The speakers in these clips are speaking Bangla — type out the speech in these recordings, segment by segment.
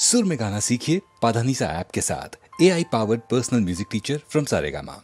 सुर में गाना सीखिए पाधानीसा ऐप के साथ। AI powered personal music teacher from Saregama.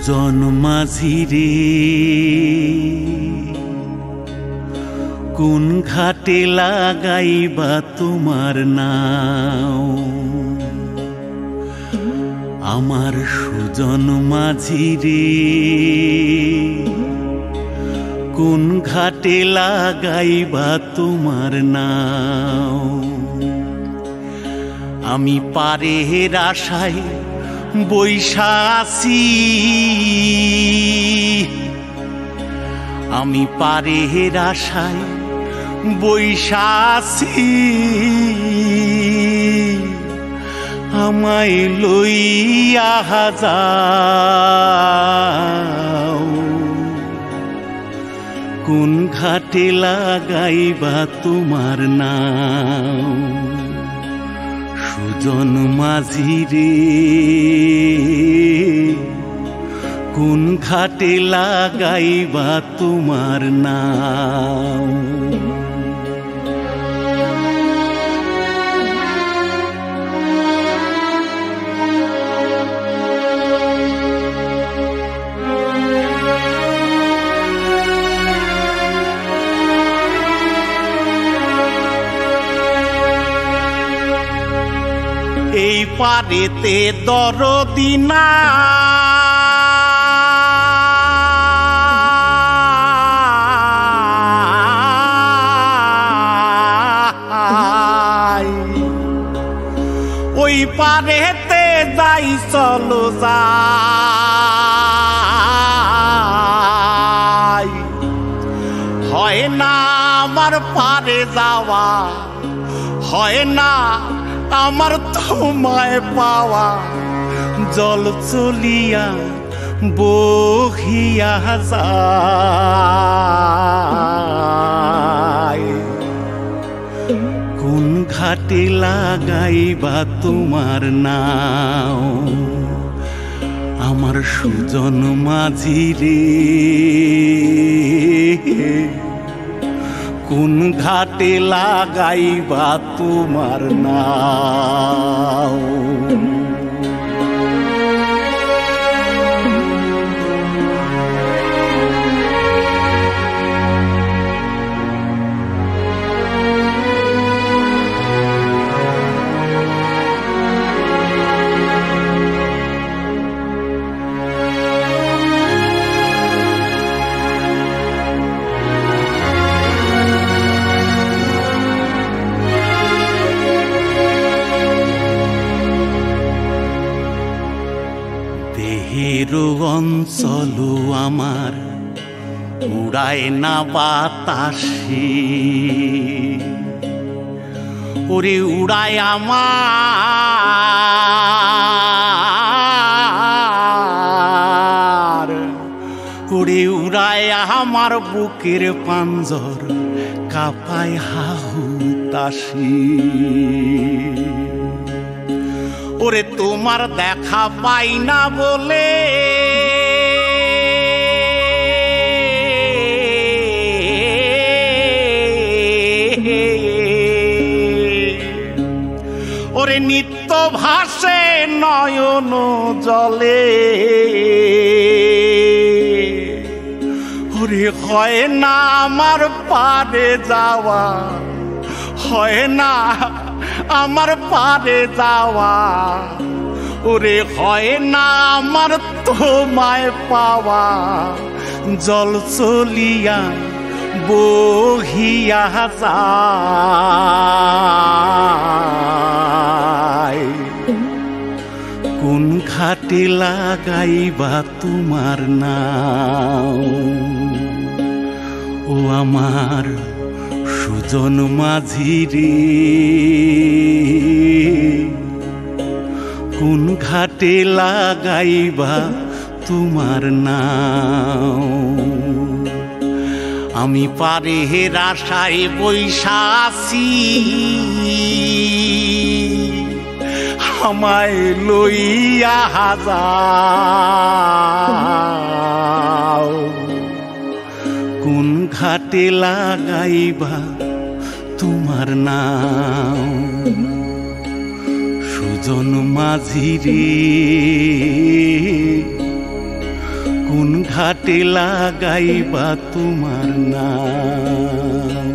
সুজন মাঝি রে কোন ঘাটে লাগাইবা তোমার নাও আমার সুজন মাঝি রে কোন ঘাটে লাগাইবা তোমার নাও আমি পারের আশায় বৈশা আছি আমি পারের আশায় বৈশা আছি আমায় লইয়া যাও কোন ঘাটে লাগাইবা তোমার নাও সুজন মাঝি রে কোন ঘাটে লাগাইবা তোমার নাও এই পারেতে দরদি নাই ওই পারেতে যাই চলো যাই হয় না আমার পারে যাওয়া হয় না আমার তোমায় পাওয়া জল চলিয়া বহিয়া যায় কোন ঘাটে লাগাইবা তোমার নাও আমার সুজন মাঝি রে কোন ঘাটে লাগাইবা তোমার নাও দেহের অঞ্চল আমার উড়ায় না বাতাসে ওরে উড়ায় আমার ওরে উড়ায় আমার বুকের পাঞ্জর কাঁপায় হাহুতাশি ওরে তোমার দেখা পাই না বলে ওরে নিত্য ভাসে নয়ন জলে ওরে হয় না আমার পারে যাওয়া হয় না আমার পারে যাওয়া ওরে হয় না আমার তোমায় পাওয়া জল চলিয়া বহিয়া যায় কোন ঘাটে লাগাইবা তোমার নাও ও আমার সুজন মাঝি রে কোন ঘাটে লাগাইবা তোমার নাও আমি পারের আশায় বৈশা আছি আমায় লইয়া যাও কোন ঘাটে লাগাইবা তোমার নাও সুজন মাঝি রে কোন ঘাটে লাগাইবা তোমার নাম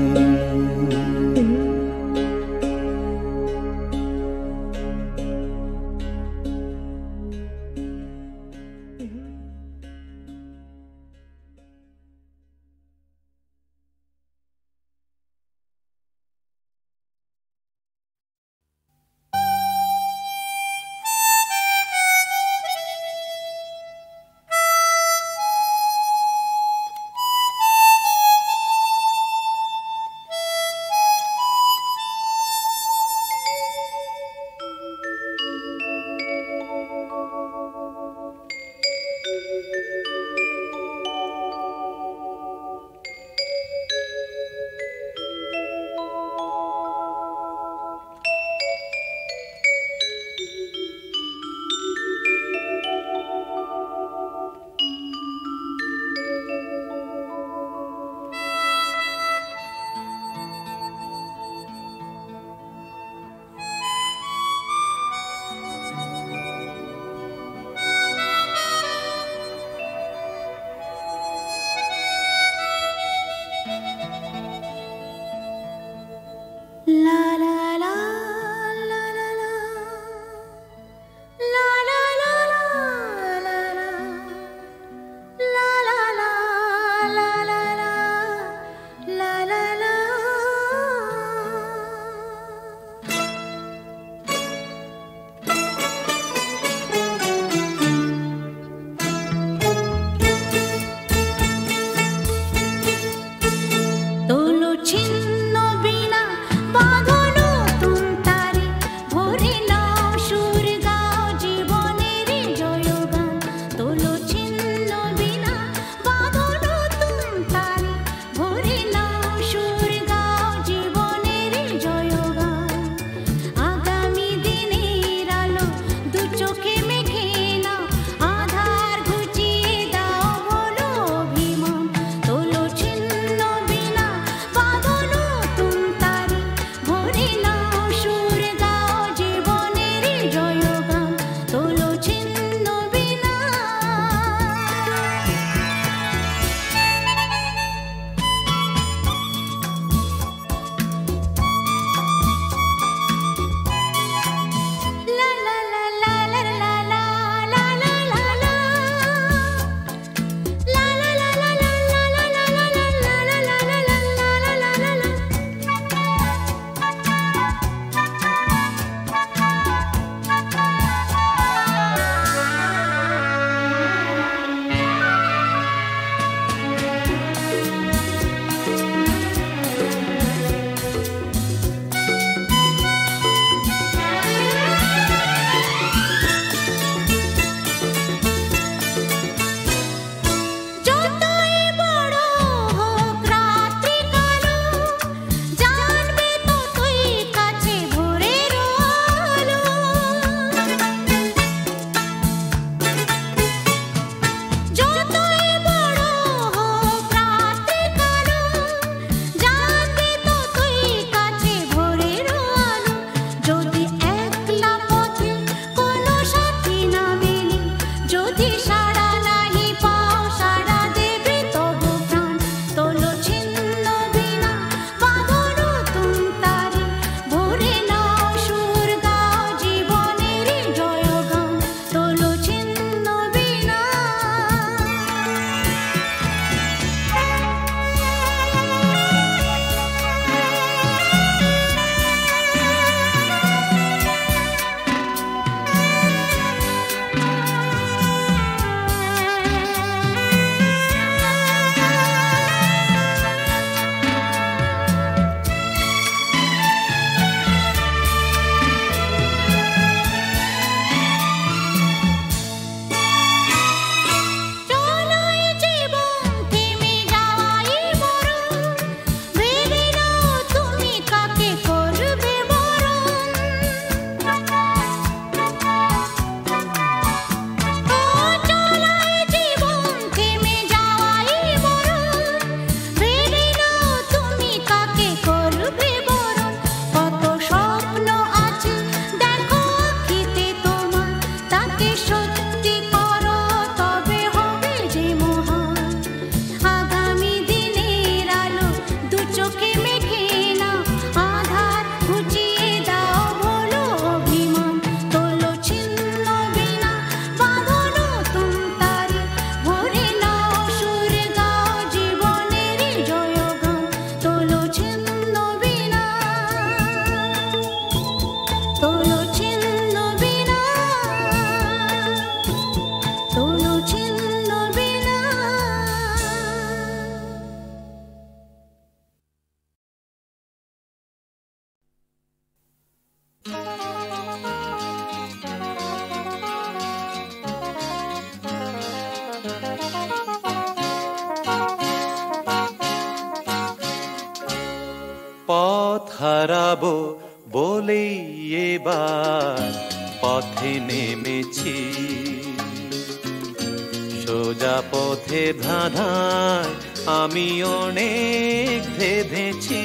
সোজা পথে ধাঁধায় আমি অনেক ধেঁধেছি,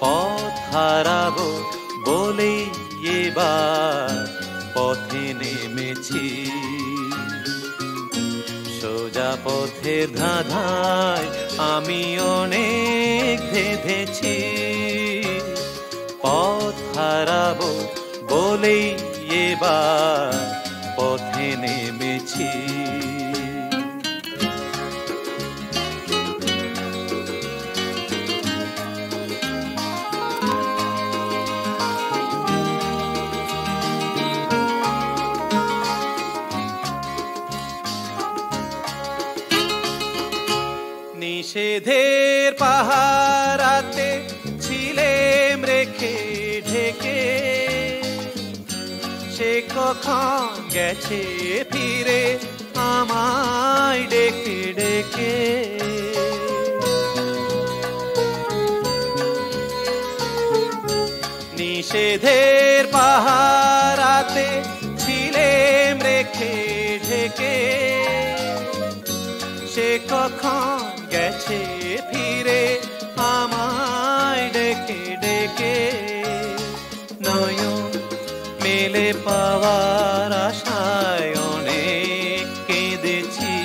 পথ হারাবো বলেই এবার পথে নেমেছি। সোজা পথের ধাঁধায় আমি অনেক ধেঁধেছি, পথ হারাবো বলেই এবার পথে নেমেছি। নিষেধের পাহারাতে ছিলেম রেখে ঢেকে, সে কখন গেছে ফিরে আমায় ডেকে ডেকে। নিষেধের পাহারাতে ছিলেম রেখে ঢেকে, সে কখন গেছে ফিরে আমায় ডেকে ডেকে। নয়ন মেলে পাওয়ার আশায় অনেক কেঁদেছি,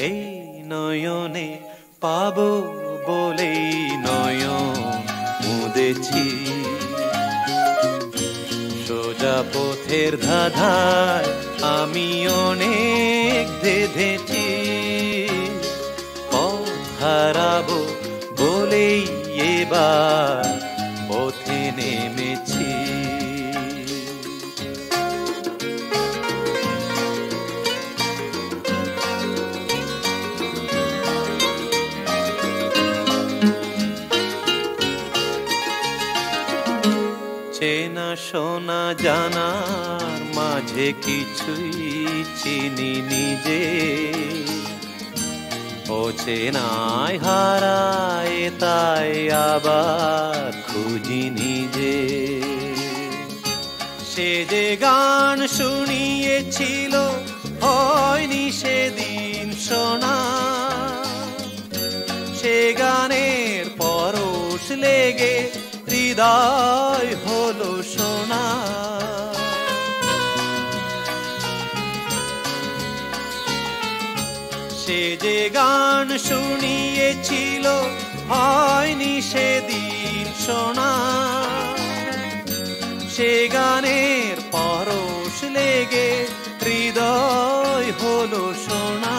এই নয়নে পাবো বলেই নয়ন মুদেছি। সোজা পথের ধাঁধায় আমি অনেক ধেঁধেছি, পথ হারাবো বলেই এবার পথে নেমেছি। চেনা শোনা জানার মাঝে কিছুই চিনি নিজে, অচেনায় হারায় তাই আবার খুঁজি নিজে। সে যে গান শুনিয়েছিল হয়নি সেদিন শোনা, সে গানের পরশ লেগে হৃদয় হলো সোনা। সে যে গান শুনিয়েছিল হয়নি সেদিন শোনা, সে গানের পরশ লেগে হৃদয় হলো সোনা।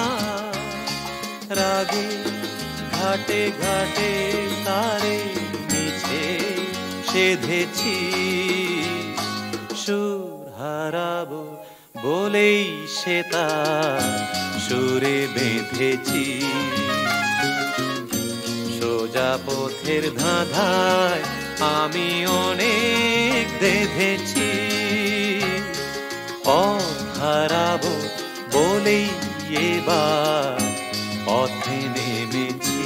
রাগে ঘাটে ঘাটে তারে মিছে সেধেছি, সুর হারাবো বলেই সে তার সুরে বেঁধেছি। সোজা পথের ধাঁধায় আমি অনেক ধেঁধেছি, পথ হারাবো বলেই এবার পথে নেমেছি।